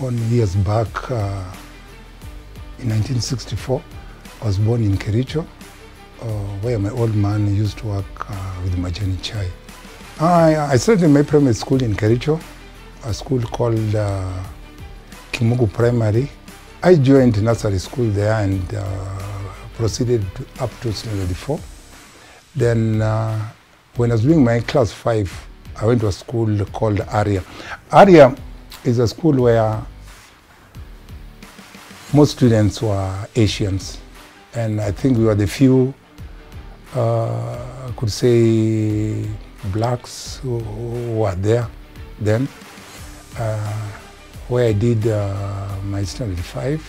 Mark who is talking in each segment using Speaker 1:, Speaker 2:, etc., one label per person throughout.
Speaker 1: born years back in 1964. I was born in Kericho, where my old man used to work with Majani Chai. I started my primary school in Kericho, a school called Kimugu Primary. I joined nursery school there and proceeded up to standard 4. Then when I was doing my class 5, I went to a school called Aria. Aria is a school where most students were Asians. And I think we were the few, I could say, blacks who were there then, where I did my standard 5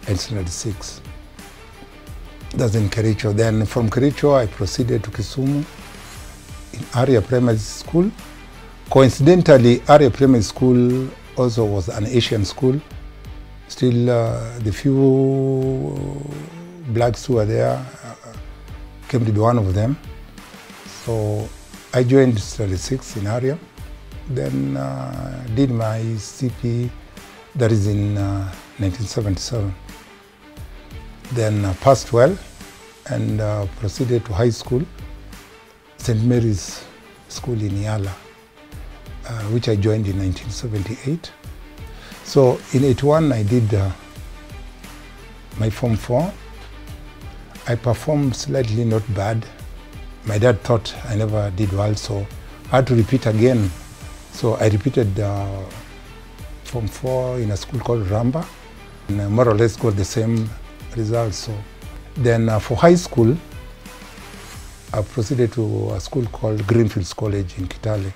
Speaker 1: and standard 6. That's in Kericho. Then from Kericho, I proceeded to Kisumu in Aria Primary School. Coincidentally, Aria Primary School also was an Asian school. Still, the few blacks who were there came to be one of them. So I joined standard 6 in Aria. Then did my CP, that is in 1977. Then passed well and proceeded to high school, St. Mary's School in Yala, which I joined in 1978. So in 81, I did my Form 4. I performed slightly not bad. My dad thought I never did well, so I had to repeat again. So I repeated Form 4 in a school called Ramba, and more or less got the same results. So then for high school, I proceeded to a school called Greenfields College in Kitale.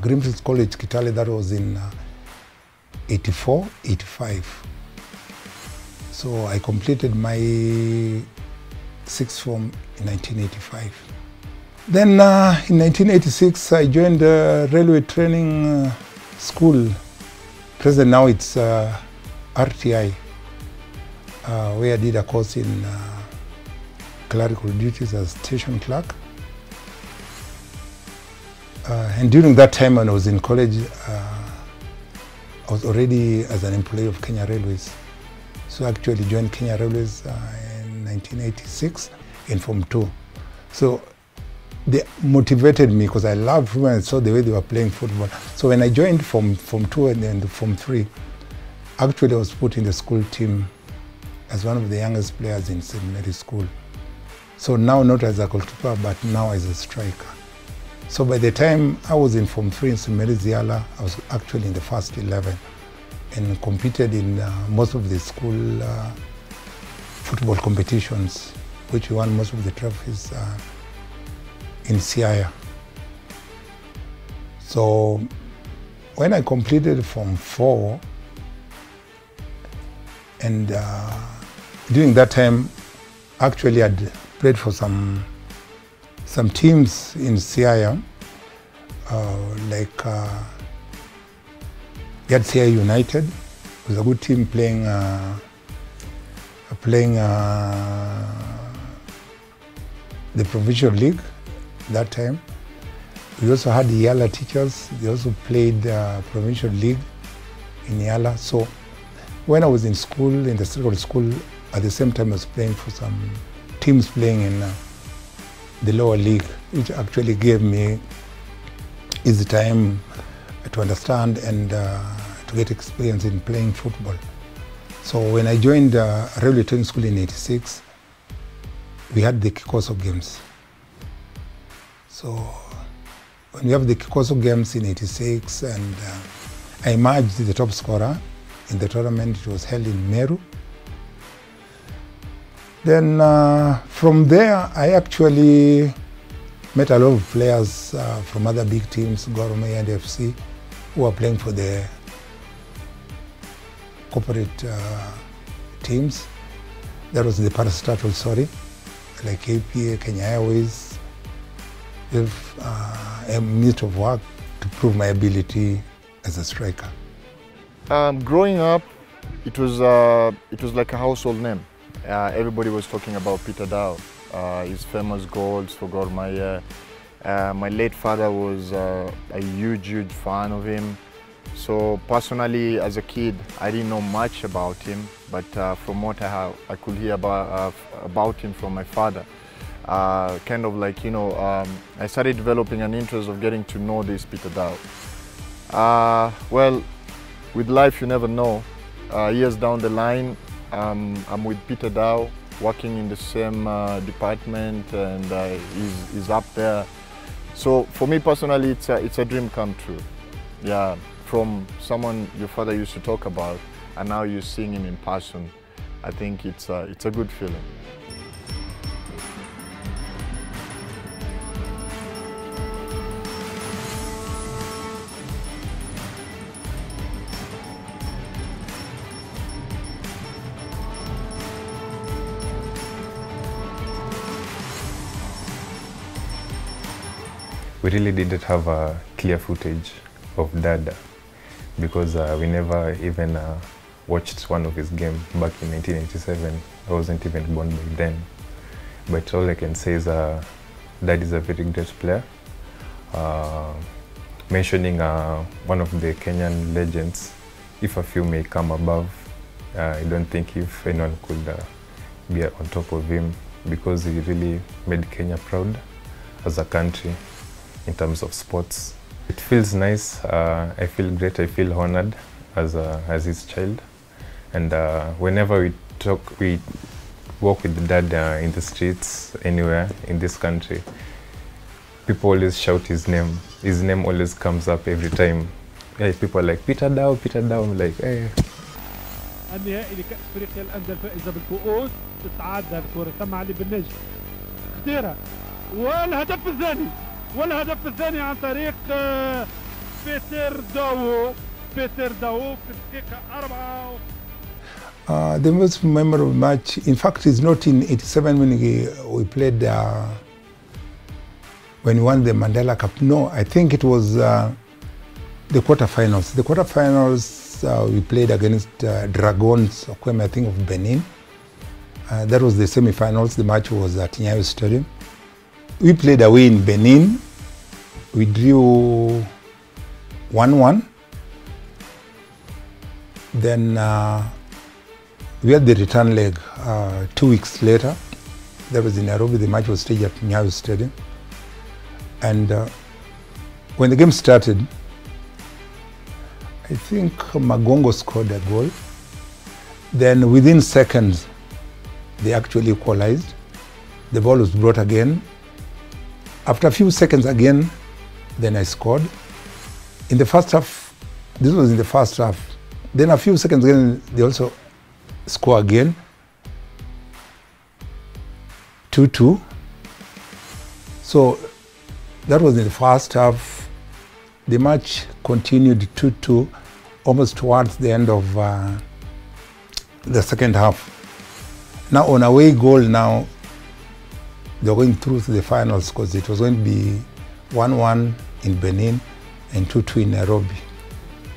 Speaker 1: Greenfields College, Kitale, that was in 84, 85. So I completed my 6th form in 1985. Then in 1986, I joined the railway training school. Present now it's RTI, where I did a course in clerical duties as station clerk. And during that time when I was in college, I was already as an employee of Kenya Railways. So I actually joined Kenya Railways in 1986 in Form 2. So they motivated me because I loved football and saw the way they were playing football. So when I joined Form 2 and then Form 3, actually I was put in the school team as one of the youngest players in St. Mary's School. So now not as a goalkeeper, but now as a striker. So by the time I was in Form 3 in St. Mary's Yala, I was actually in the first 11 and competed in most of the school football competitions, which we won most of the trophies in Siaya. So when I completed Form 4, and during that time, actually I'd played for some teams in Siaya, like Siaya United. It was a good team playing the provincial league that time. We also had the Yala teachers. They also played provincial league in Yala. So when I was in school, in the secondary school, at the same time I was playing for some teams playing in the lower league, which actually gave me easy time to understand and to get experience in playing football. So when I joined railway training school in 86, we had the Kikoso games. So when we have the Kikoso games in 86, and I emerged the top scorer in the tournament. It was held in Meru. Then from there, I actually met a lot of players from other big teams, Gor Mahia and FC, who are playing for the corporate teams. That was the parastatal, sorry, like APA, Kenya Airways. They've a means of work to prove my ability as a striker.
Speaker 2: Growing up, it was like a household name. Everybody was talking about Peter Dawo, his famous goals for Gor Mahia. My late father was a huge fan of him. So personally, as a kid, I didn't know much about him, but from what I could hear about him from my father, kind of like, I started developing an interest of getting to know this Peter Dawo. Well, with life you never know. Years down the line, I'm with Peter Dawo, working in the same department, and he's up there. So for me personally, it's a dream come true. Yeah, from someone your father used to talk about, and now you're seeing him in person. I think it's a good feeling.
Speaker 3: We really didn't have a clear footage of Dada because we never even watched one of his games back in 1987. I wasn't even born by then. But all I can say is Dad is a very great player. Mentioning one of the Kenyan legends, if a few may come above, I don't think if anyone could be on top of him, because he really made Kenya proud as a country in terms of sports. It feels nice. I feel great. I feel honored as his child. And whenever we walk with Dad in the streets, anywhere in this country, people always shout his name. His name always comes up every time. Hey, people are like, Peter Dawo, Peter Dawo. I'm like, hey.
Speaker 4: النهائي لكأس افريقيا الأندية الفائزة بالكؤوس تتعدى الكرة تم علي بالنجم خطيرة والهدف الثاني عن طريق بيتر داو في الدقيقة 4.
Speaker 1: The most memorable match, in fact, is not in 87 when we played, when we won the Mandela Cup. No, I think it was the quarterfinals. The quarterfinals, we played against Dragons, I think of Benin. That was the semi-finals. The match was at Nyayo Stadium. We played away in Benin. We drew 1-1. Then we had the return leg 2 weeks later. That was in Nairobi. The match was staged at Nyayo Stadium. And when the game started, I think Magongo scored a goal. Then within seconds, they actually equalized. The ball was brought again. After a few seconds again, then I scored. In the first half, this was in the first half. Then a few seconds again, they also score again. 2-2. So that was in the first half. The match continued 2-2 almost towards the end of the second half. Now on away goal now, they're going through to the finals because it was going to be 1-1 in Benin and 2-2 in Nairobi.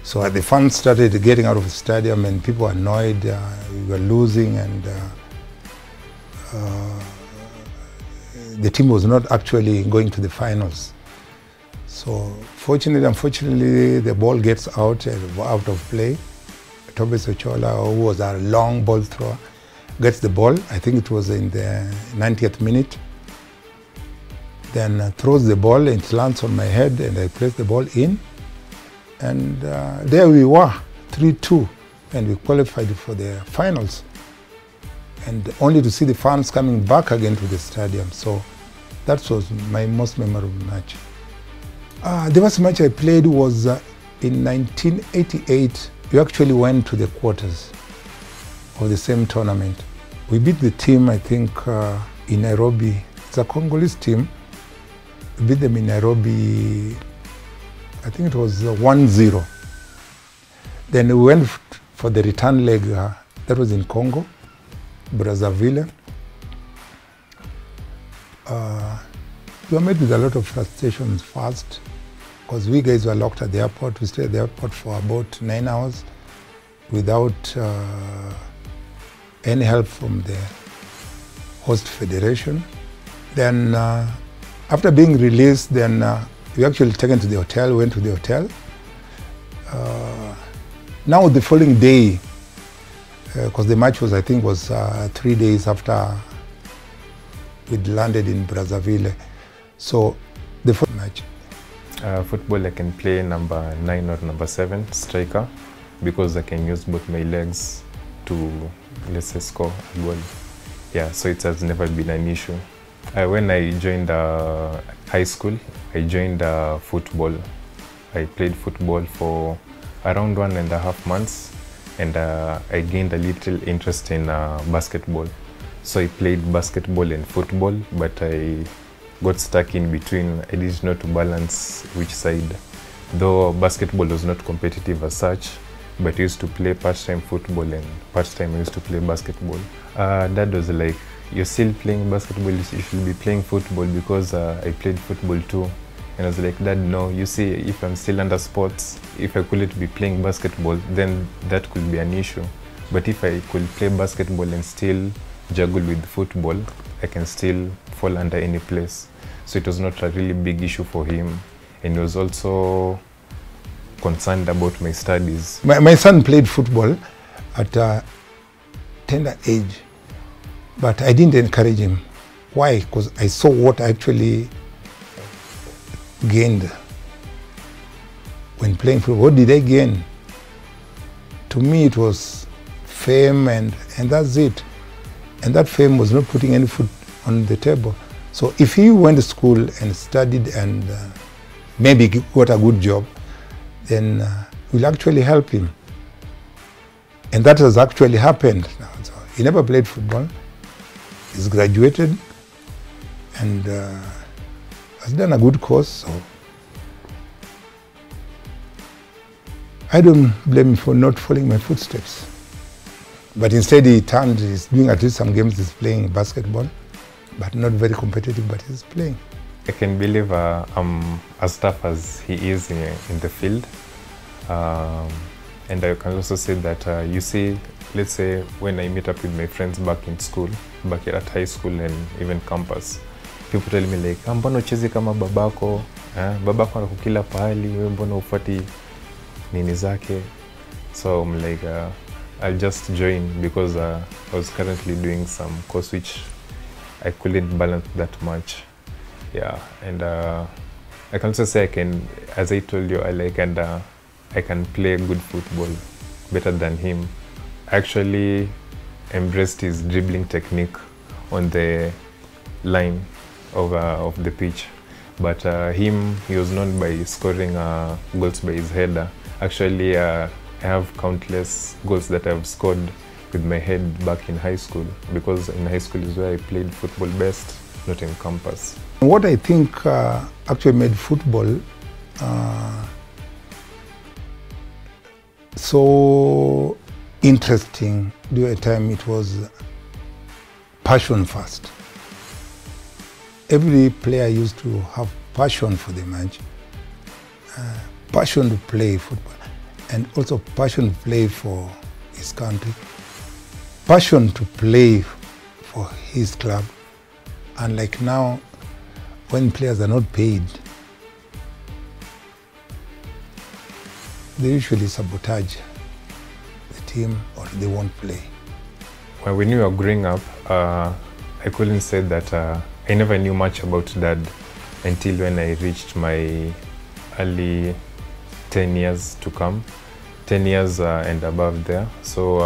Speaker 1: So the fans started getting out of the stadium and people were annoyed. We were losing, and the team was not actually going to the finals. So fortunately, unfortunately, the ball gets out of play. Thomas Ochola, who was a long ball thrower, gets the ball. I think it was in the 90th minute. Then throws the ball, and it lands on my head, and I place the ball in. And there we were, 3-2, and we qualified for the finals. And only to see the fans coming back again to the stadium. So that was my most memorable match. The first match I played was in 1988. We actually went to the quarters of the same tournament. We beat the team, I think, in Nairobi. It's a Congolese team. We beat them in Nairobi, I think it was 1-0. Then we went for the return leg, that was in Congo, Brazzaville. We were met with a lot of frustrations first, because we guys were locked at the airport. We stayed at the airport for about 9 hours without any help from the host federation. Then after being released, then we actually taken to the hotel, went to the hotel. Now the following day, because the match was, I think, was 3 days after we'd landed in Brazzaville. So the first match.
Speaker 3: Football, I can play number 9 or number 7, striker, because I can use both my legs to, let's say, score a goal. Yeah, so it has never been an issue. When I joined high school, I joined football. I played football for around 1.5 months, and I gained a little interest in basketball. So I played basketball and football, but I got stuck in between. I didn't know to balance which side. Though basketball was not competitive as such, but I used to play part-time football and part-time I used to play basketball. Dad was like, you're still playing basketball, you should be playing football, because I played football too. And I was like, Dad, no, you see, if I'm still under sports, if I couldn't be playing basketball, then that could be an issue. But if I could play basketball and still juggle with football, I can still fall under any place. So it was not a really big issue for him. And he was also concerned about my studies.
Speaker 1: My son played football at a tender age, but I didn't encourage him. Why? Because I saw what I actually gained when playing football. What did I gain? To me, it was fame, and that's it. And that fame was not putting any food on the table. So if he went to school and studied and maybe got a good job, then we'll actually help him. And that has actually happened now. So he never played football. He's graduated and has done a good course. So I don't blame him for not following my footsteps. But instead he's doing at least some games, he's playing basketball, but not very competitive, but he's playing.
Speaker 3: I can believe I'm as tough as he is in the field. And I can also say that, you see, let's say when I meet up with my friends back in school, back at high school and even campus, people tell me like, mbona uchezi kama babako, babako anakukila pahali, wewe mbona ufuati nini zake. So I'm like, I'll just join because I was currently doing some course which I couldn't balance that much. Yeah, and I can also say I can, as I told you, I can play good football better than him. I actually embraced his dribbling technique on the line of the pitch. But he was known by scoring goals by his header. Actually, I have countless goals that I've scored with my head back in high school, because in high school is where I played football best, not in campus.
Speaker 1: What I think actually made football so interesting during a time, it was passion first. Every player used to have passion for the match, passion to play football, and also passion to play for his country, passion to play for his club. And like now, when players are not paid, they usually sabotage the team or they won't play.
Speaker 3: When we were growing up, I couldn't say that I never knew much about Dad until when I reached my early 10 years to come, 10 years and above there. So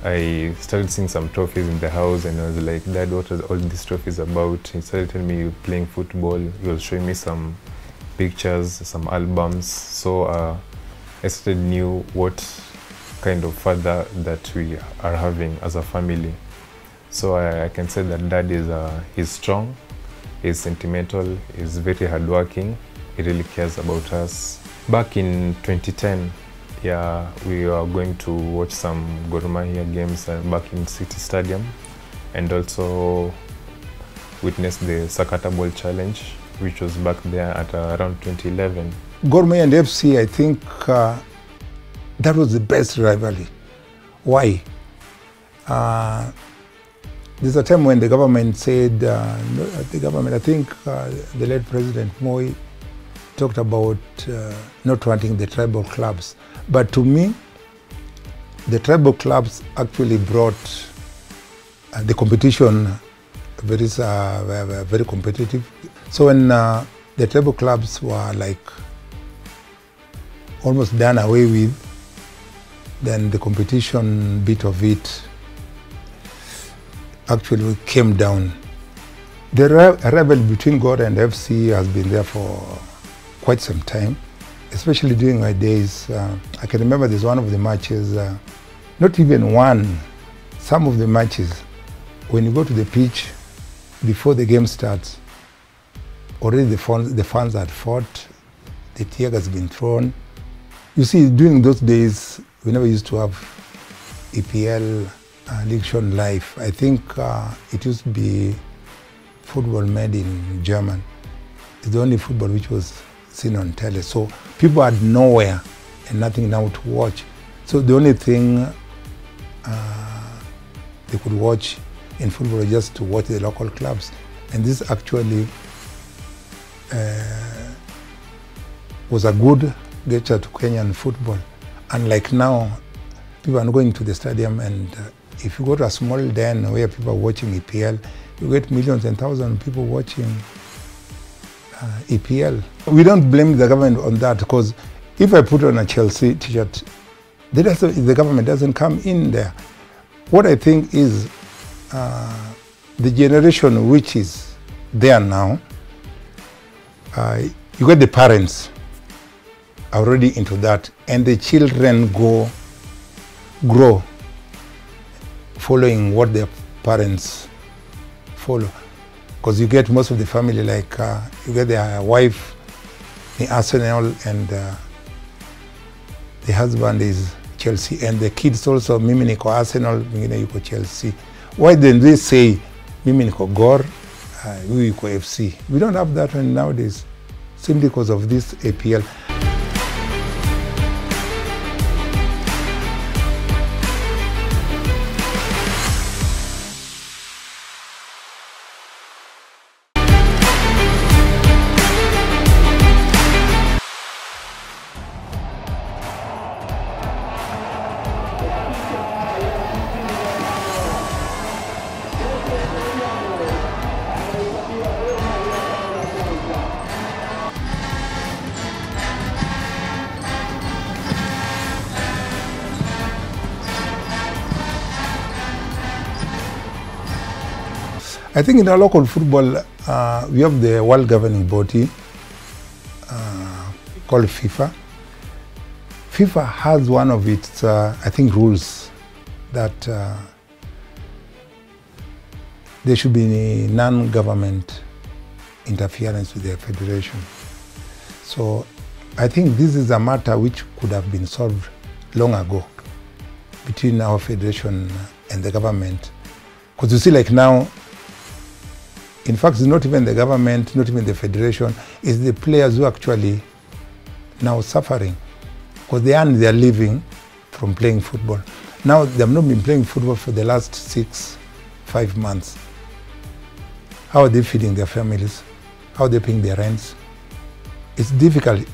Speaker 3: I started seeing some trophies in the house and I was like, Dad, what are all these trophies about? He started telling me playing football. He was showing me some pictures, some albums. So I started knew what kind of father that we are having as a family. So I can say that Dad is strong, he's sentimental, he's very hardworking, he really cares about us. Back in 2010, yeah, we were going to watch some Gor Mahia games back in City Stadium, and also witnessed the Sakata Ball Challenge, which was back there at around 2011.
Speaker 1: Gor Mahia and FC, I think that was the best rivalry. Why? There's a time when the government said, I think the late President Moi talked about not wanting the tribal clubs. But to me, the tribal clubs actually brought the competition very competitive. So when the tribal clubs were like almost done away with, then the competition bit of it actually came down. The rivalry between God and FC has been there for quite some time, especially during my days. I can remember there's one of the matches, not even one, some of the matches, when you go to the pitch, before the game starts, already the fans had fought, the tear has been thrown. You see, during those days, we never used to have EPL League shown live. I think it used to be football made in German. It's the only football which was seen on telly. So people had nowhere and nothing now to watch. So the only thing they could watch in football was just to watch the local clubs. And this actually was a good gesture to Kenyan football. Unlike now, people are going to the stadium, and if you go to a small den where people are watching EPL, you get millions and thousands of people watching EPL. We don't blame the government on that, because if I put on a Chelsea t-shirt, the government doesn't come in there. What I think is the generation which is there now, you get the parents already into that, and the children grow following what their parents follow. Because you get most of the family, like you get their wife in Arsenal, and the husband is Chelsea, and the kids also, mimi niko Arsenal, mwingine yuko Chelsea. Why then they say mimi niko Gor, huyu yuko FC? We don't have that one nowadays, simply because of this APL. I think in our local football, we have the world governing body called FIFA. FIFA has one of its, I think, rules that there should be non-government interference with the federation. So I think this is a matter which could have been solved long ago between our federation and the government. Because you see, like now, in fact, it's not even the government, not even the federation, it's the players who actually now suffering, because they earn their living from playing football. Now, they have not been playing football for the last 5 months. How are they feeding their families? How are they paying their rents? It's difficult.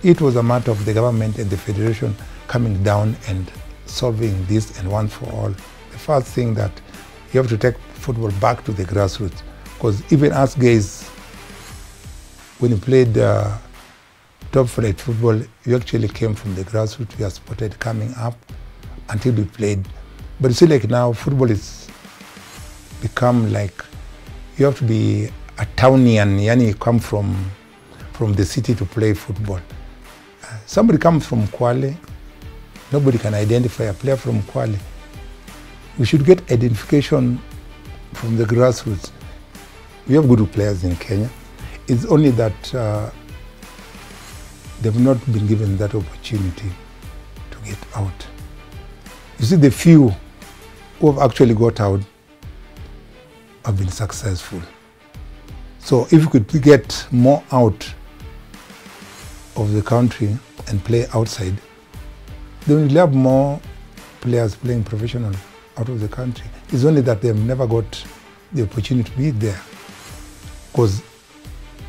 Speaker 1: It was a matter of the government and the federation coming down and solving this, and once for all. The first thing that you have to take football back to the grassroots. Because even us guys, when you played top flight football, you actually came from the grassroots. We are supported coming up until we played. But you see, like now, football is become like, you have to be a townian, yani you come from the city to play football. Somebody comes from Kwale, nobody can identify a player from Kwale. We should get identification from the grassroots. We have good players in Kenya. It's only that they've not been given that opportunity to get out. You see, the few who have actually got out have been successful. So if we could get more out of the country and play outside, then we'll have more players playing professional out of the country. It's only that they've never got the opportunity to be there. Because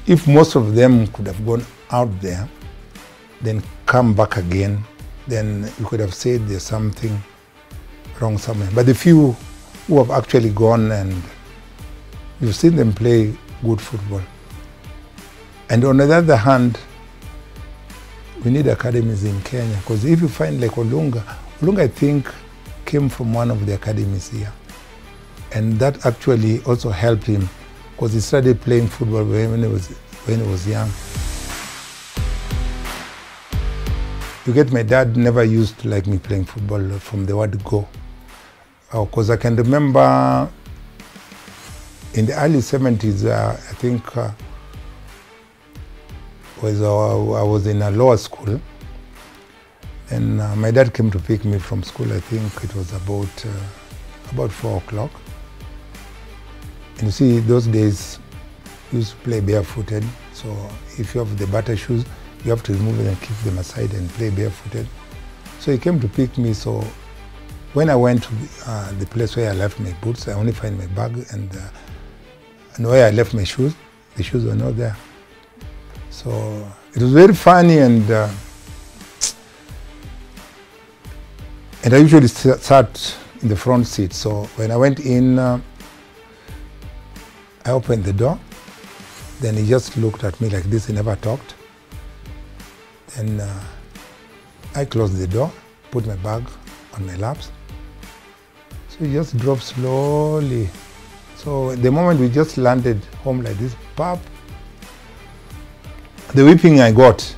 Speaker 1: if most of them could have gone out there, then come back again, then you could have said there's something wrong somewhere. But the few who have actually gone, and you've seen them play good football. And on the other hand, we need academies in Kenya, because if you find like Olunga I think came from one of the academies here. And that actually also helped him, because he started playing football when he was young. You get, my dad never used to like me playing football from the word go. Because I can remember in the early 70s, I think I was in a lower school, and my dad came to pick me from school. I think it was about 4 o'clock. And you see, those days, we used to play barefooted. So if you have the butter shoes, you have to remove them and keep them aside and play barefooted. So he came to pick me. So when I went to the place where I left my boots, I only find my bag, and where I left my shoes, the shoes were not there. So it was very funny, and I usually sat in the front seat. So when I went in, I opened the door. Then he just looked at me like this. He never talked. Then I closed the door, put my bag on my laps. So he just drove slowly. So the moment we just landed home like this, pop, the whipping I got.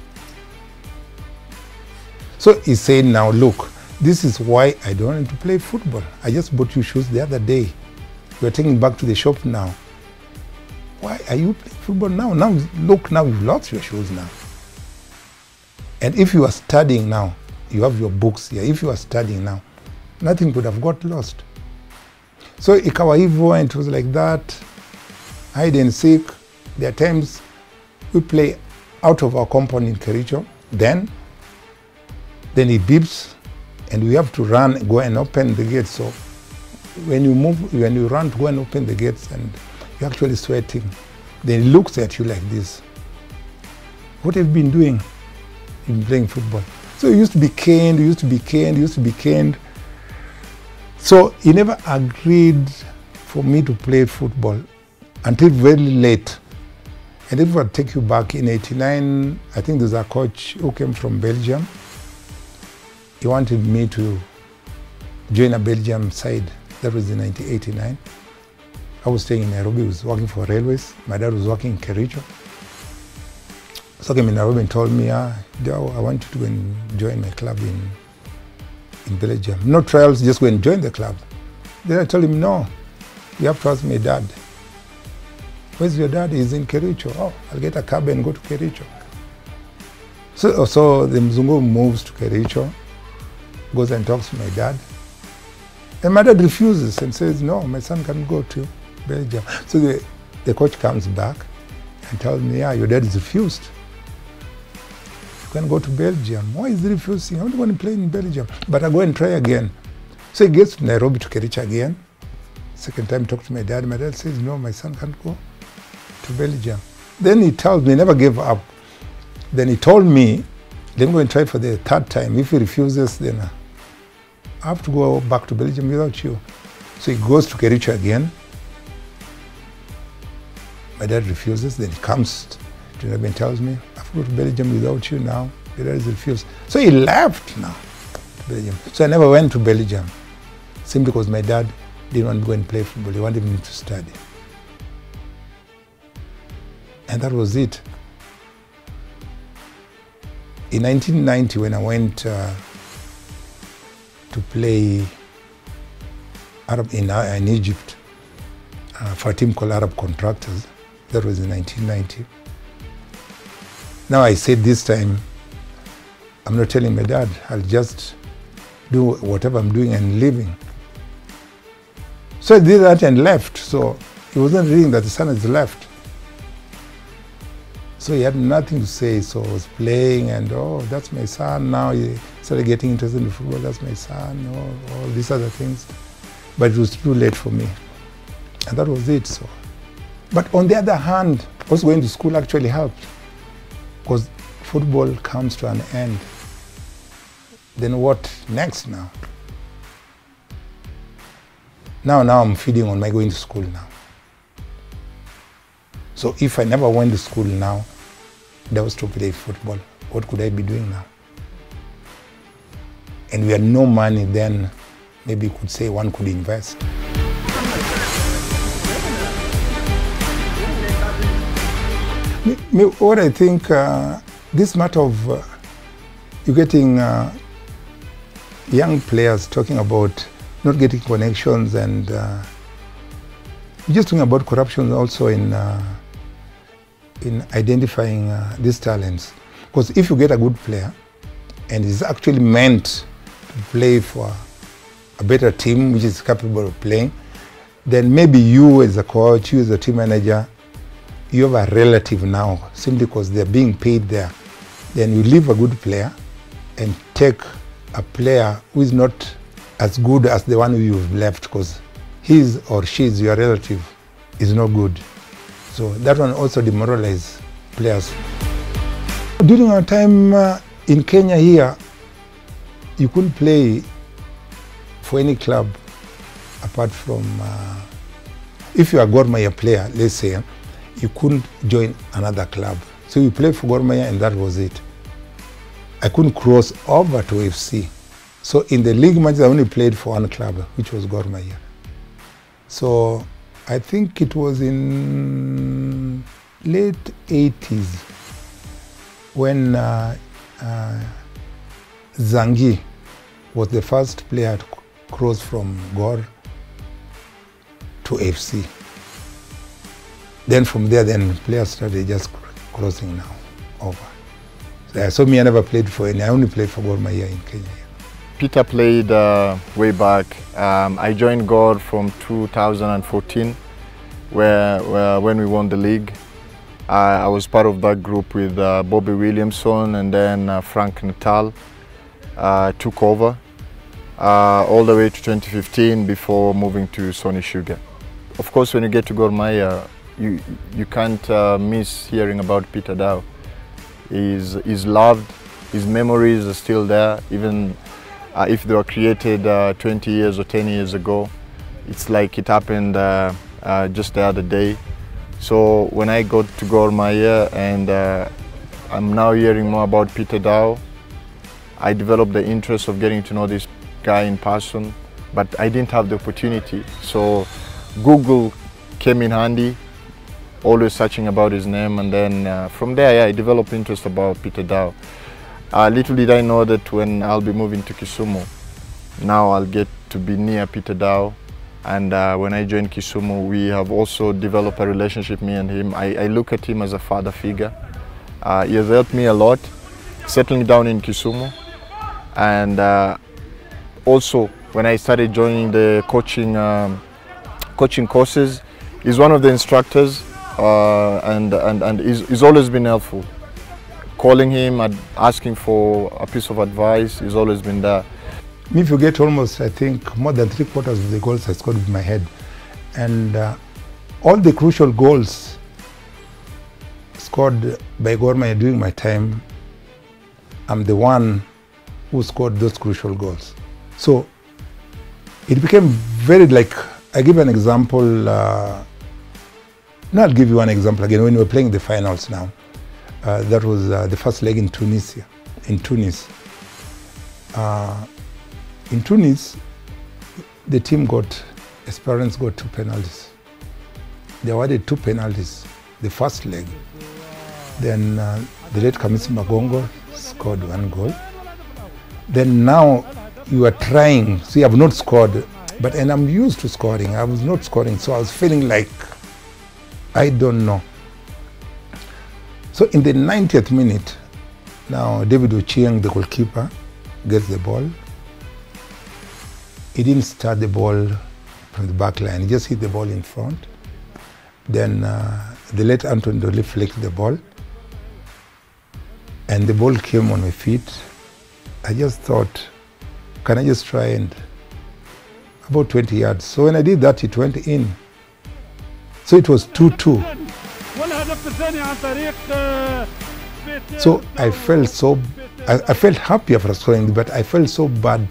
Speaker 1: So he said, now look, this is why I don't want to play football. I just bought you shoes the other day. You're taking back to the shop now. Why are you playing football now? Now, look, now you've lost your shoes now. And if you are studying now, you have your books here. If you are studying now, nothing could have got lost. So ikawa hivyo, and it was like that, hide and seek. There are times we play out of our compound in Kericho. Then he beeps, and we have to run, go and open the gates. So when you run to go and open the gates, and you're actually sweating, then he looks at you like this. What have you been doing? You've been playing football. So he used to be caned, So he never agreed for me to play football until very late. And if I take you back in '89, I think there's a coach who came from Belgium. He wanted me to join a Belgium side. That was in 1989. I was staying in Nairobi. I was working for railways. My dad was working in Kericho. So he came in Nairobi and told me, Dawo, I want you to go and join my club in Belgium. No trials, just go and join the club. Then I told him, no, you have to ask my dad. Where's your dad? He's in Kericho. Oh, I'll get a cab and go to Kericho. So the Mzungu moves to Kericho, goes and talks to my dad. And my dad refuses and says, no, my son can't go to Belgium. So the coach comes back and tells me, yeah, your dad is refused. You can go to Belgium. Why is he refusing? I only want to play in Belgium. But I go and try again. So he gets to Nairobi to Kericho again. Second time, talk to my dad. My dad says, no, my son can't go to Belgium. Then he tells me, he never gave up. Then he told me, let me go and try for the third time. If he refuses, then I have to go back to Belgium without you. So he goes to Kericho again. My dad refuses. Then he comes to Nairobi and tells me, I have to go to Belgium without you now. My dad is refused. So he left now to Belgium. So I never went to Belgium, simply because my dad didn't want to go and play football. He wanted me to study. And that was it. In 1990, when I went to play in Egypt for a team called Arab Contractors, that was in 1990. Now I said this time, I'm not telling my dad, I'll just do whatever I'm doing and leaving. So I did that and left. So he wasn't reading that the son has left. So he had nothing to say. So I was playing and, oh, that's my son. Now he started getting interested in football. That's my son, all these other things. But it was too late for me. And that was it. So, but on the other hand, Also going to school actually helped, because football comes to an end. Then what next now? Now I'm feeding on my going to school now. So if I never went to school now, that was to play football, what could I be doing now? And we had no money then, maybe you could say one could invest. What I think, this matter of you getting young players talking about not getting connections, and just talking about corruption also in identifying these talents. Because if you get a good player and is actually meant to play for a better team which is capable of playing, then maybe you as a coach, you as a team manager, you have a relative now simply because they're being paid there. Then you leave a good player and take a player who is not as good as the one who you've left, because his or she's, your relative, is not good. So that one also demoralizes players. During our time in Kenya here, you couldn't play for any club apart from, if you are Gor Mahia player, let's say, you couldn't join another club. So you played for Gor Mahia and that was it. I couldn't cross over to FC. So in the league matches, I only played for one club, which was Gor Mahia. So I think it was in late 80s when Zangi was the first player to cross from Gor to FC. Then from there, players started just crossing now over. So me, I never played for any. I only played for Gor Mahia in Kenya.
Speaker 2: Peter played way back. I joined Gor from 2014, when we won the league. I was part of that group with Bobby Williamson, and then Frank Natal took over all the way to 2015 before moving to Sony Sugar. Of course, when you get to Gor Mahia, you can't miss hearing about Peter Dawo. He's loved, his memories are still there, even if they were created 20 years or 10 years ago. It's like it happened just the other day. So when I got to Gor Mahia and I'm now hearing more about Peter Dawo, I developed the interest of getting to know this guy in person, but I didn't have the opportunity. So Google came in handy, always searching about his name, and then from there, yeah, I developed interest about Peter Dawo. Little did I know that when I'll be moving to Kisumu, now I'll get to be near Peter Dawo. And when I joined Kisumu, we have also developed a relationship, me and him. I look at him as a father figure. He has helped me a lot, settling down in Kisumu. And also, when I started joining the coaching courses, he's one of the instructors, and he's always been helpful. Calling him and asking for a piece of advice, he's always been there.
Speaker 1: If you get almost, I think, more than 3/4 of the goals I scored with my head. And all the crucial goals scored by Gor Mahia during my time, I'm the one who scored those crucial goals. So it became very like, I give an example, now I'll give you one example again. When we were playing the finals now, that was the first leg in Tunisia, in Tunis. In Tunis, the team Esperance got 2 penalties. They awarded 2 penalties, the first leg. Then the late Kamisi Magongo scored 1 goal. Then now you are trying, so you have not scored, and I'm used to scoring. I was not scoring, so I was feeling like, I don't know. So in the 90th minute, now David Ochieng, the goalkeeper, gets the ball. He didn't start the ball from the back line, he just hit the ball in front. Then the late Anton Dolly flicked the ball, and the ball came on my feet. I just thought, can I just try and about 20 yards. So when I did that, it went in. So it was 2-2.
Speaker 4: الهدف الثاني عن طريق
Speaker 1: So I felt happy after scoring, but I felt so bad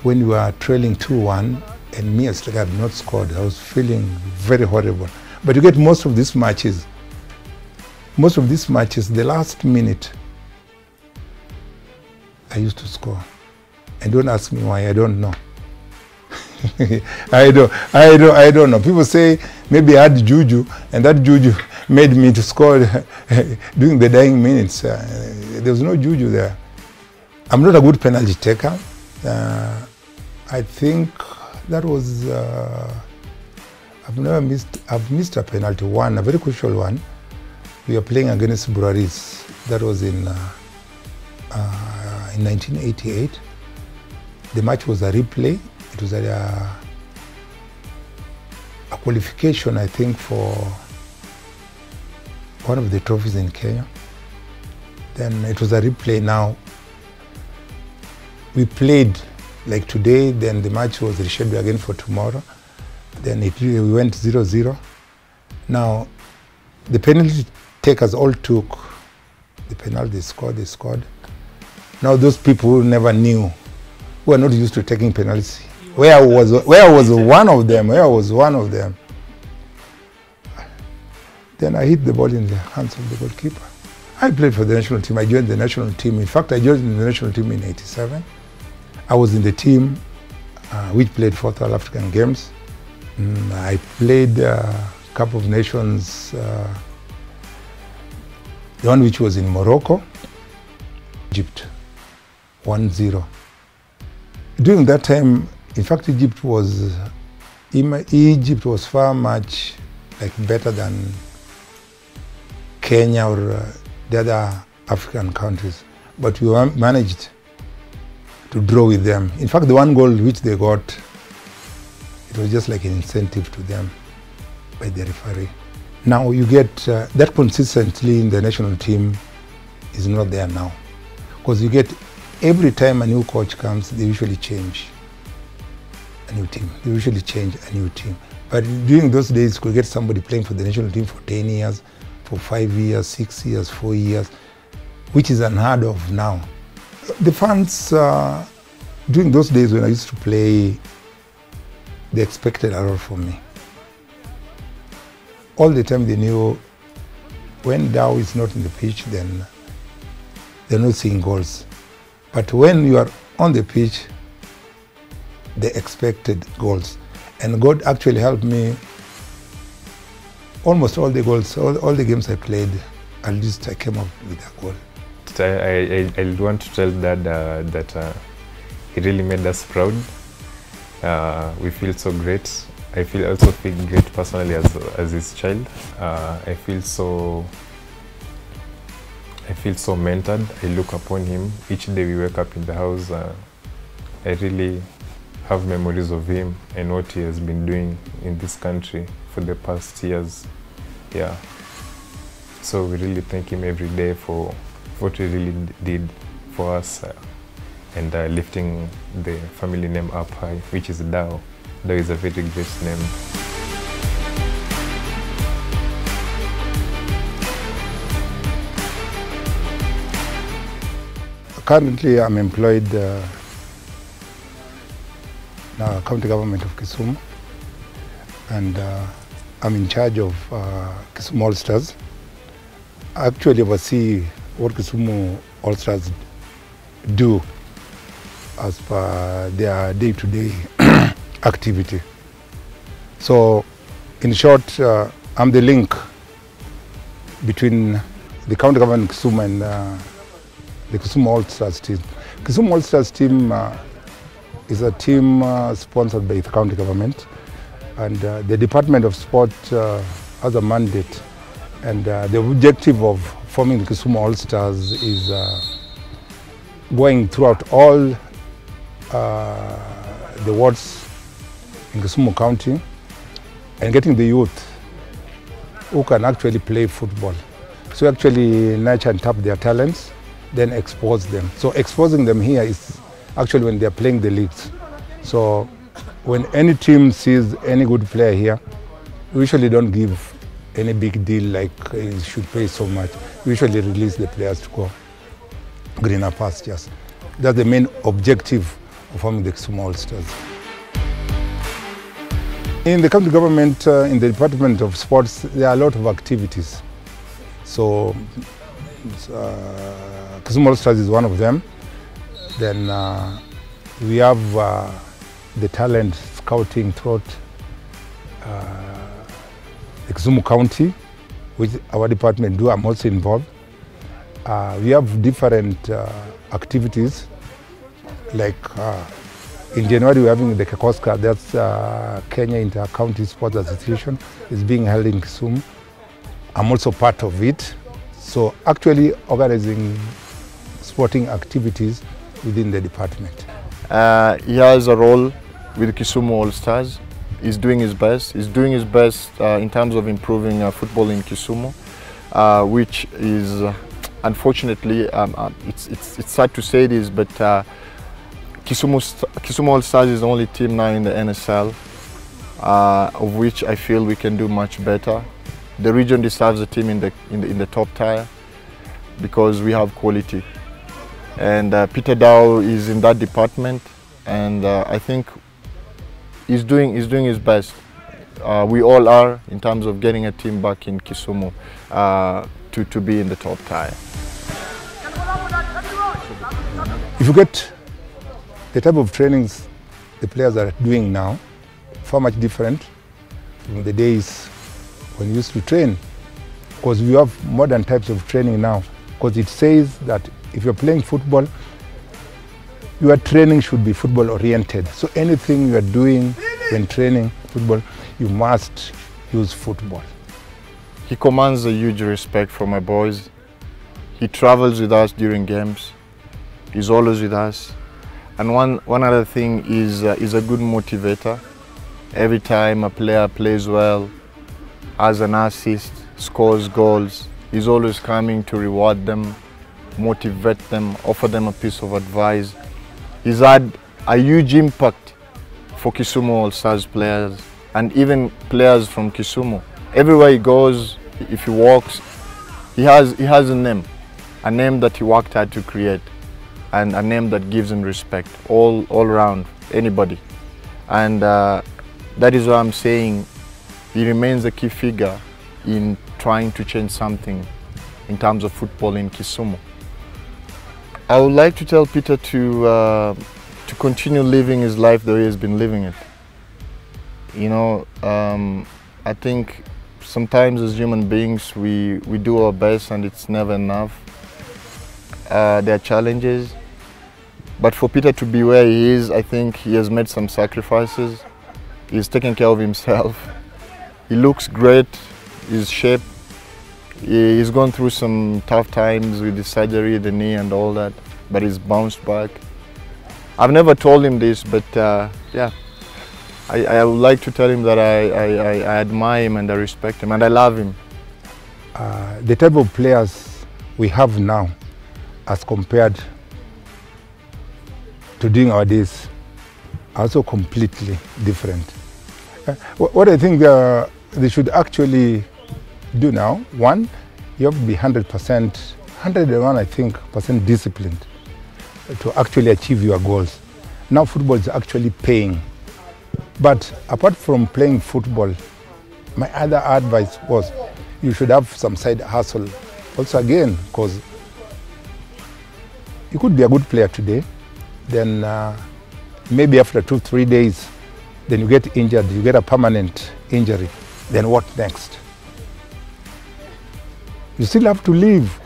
Speaker 1: when we were trailing 2-1 and me as had not scored. I was feeling very horrible. But you get most of these matches, the last minute, I used to score. And don't ask me why, I don't know. I don't know. People say maybe I had juju, and that juju made me to score during the dying minutes. There was no juju there. I'm not a good penalty taker. I think that was, I've missed a penalty, one, a very crucial one. We were playing against Buraris. That was in 1988. The match was a replay. It was a qualification, I think, for one of the trophies in Kenya. Then it was a replay. Now, we played like today, then the match was rescheduled again for tomorrow. Then we went 0-0. Now, the penalty takers all took the penalty, they scored. Now those people who never knew, who are not used to taking penalties, where I was one of them. Then I hit the ball in the hands of the goalkeeper. I played for the national team. I joined the national team. In fact, I joined the national team in '87. I was in the team which played 4th All African Games. I played Cup of Nations, the one which was in Morocco, Egypt, 1-0. During that time, in fact, Egypt was far much better than Kenya or the other African countries, but we managed to draw with them. In fact, the one goal which they got, it was just like an incentive to them by the referee. Now you get that consistently in the national team is not there now, because you get every time a new coach comes, they usually change a new team. But during those days, you could get somebody playing for the national team for 10 years, for 5 years, 6 years, 4 years, which is unheard of now. The fans, during those days when I used to play, they expected a lot from me. All the time they knew when Dawo is not in the pitch, then they're not seeing goals. But when you are on the pitch, they expected goals. And God actually helped me. Almost all the goals, all the games I played, at least I came up with a goal.
Speaker 3: I want to tell Dad that he really made us proud. We feel so great. I also feel great personally as his child. I feel so mentored. I look upon him each day we wake up in the house. I really have memories of him and what he has been doing in this country for the past years. Yeah. So we really thank him every day for what he really did for us and lifting the family name up high, which is Dawo. Dawo is a very great name.
Speaker 1: Currently, I'm employed now county government of Kisumu, and I'm in charge of Kisumu All Stars. I actually oversee what Kisumu All Stars do as per their day-to-day activity. So, in short, I'm the link between the county government of Kisumu and the Kisumu All Stars team. Kisumu All Stars team is a team sponsored by the county government, and the Department of Sport has a mandate, and the objective of forming the Kisumu All Stars is going throughout all the wards in Kisumu County and getting the youth who can actually play football. So actually nurture and tap their talents, then expose them. So exposing them here is actually when they're playing the leagues. So when any team sees any good player here, we usually don't give any big deal like you should pay so much. We usually release the players to go greener pastures. That's the main objective of forming the Kisumu All-Stars. In the county government, in the Department of Sports, there are a lot of activities. So Kisumu All-Stars is one of them. Then we have the talent scouting throughout the Kisumu County, which our department do. I'm also involved. We have different activities, like in January we're having the Kekoska, that's Kenya Inter-County Sports Association. It's being held in Kisumu. I'm also part of it. So actually organizing sporting activities within the department.
Speaker 2: He has a role with Kisumu All-Stars. He's doing his best. He's doing his best in terms of improving football in Kisumu, which is unfortunately, it's sad to say this, but Kisumu All-Stars is the only team now in the NSL, of which I feel we can do much better. The region deserves a team in the top tier because we have quality. And Peter Dawo is in that department, and I think he's doing his best. We all are, in terms of getting a team back in Kisumu to be in the top tier.
Speaker 1: If you get the type of trainings the players are doing now, far much different from the days when we used to train, because we have modern types of training now, because it says that if you're playing football, your training should be football oriented. So anything you are doing when training football, you must use football.
Speaker 2: He commands a huge respect from my boys. He travels with us during games. He's always with us. And one other thing is a good motivator. Every time a player plays well, has an assist, scores goals, he's always coming to reward them, motivate them, offer them a piece of advice. He's had a huge impact for Kisumu All-Stars players and even players from Kisumu. Everywhere he goes, if he walks, he has a name that he worked hard to create, and a name that gives him respect all around, anybody. And that is why I'm saying he remains a key figure in trying to change something in terms of football in Kisumu. I would like to tell Peter to continue living his life the way he's been living it. You know, I think sometimes as human beings we do our best and it's never enough. There are challenges, but for Peter to be where he is, I think he has made some sacrifices. He's taken care of himself. He looks great, his shape. He's gone through some tough times with the surgery, the knee and all that, but he's bounced back. I've never told him this, but yeah, I would like to tell him that I admire him and I respect him and I love him.
Speaker 1: The type of players we have now as compared to during our days are also completely different. What I think they should actually do now, one, you have to be 100%, 101 I think, % disciplined to actually achieve your goals. Now football is actually paying. But apart from playing football, my other advice was you should have some side hustle also again, because you could be a good player today, then maybe after 2-3 days, then you get injured, you get a permanent injury, then what next? You still have to live.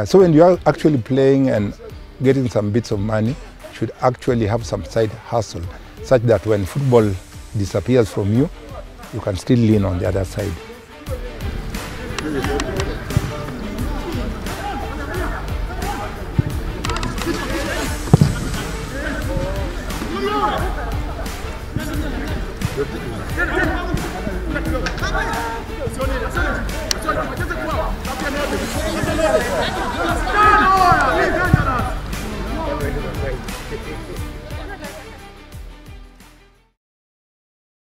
Speaker 1: So when you are actually playing and getting some bits of money, you should actually have some side hustle, such that when football disappears from you, you can still lean on the other side.
Speaker 5: Attenzione, attenzione, attenzione, attenzione qua.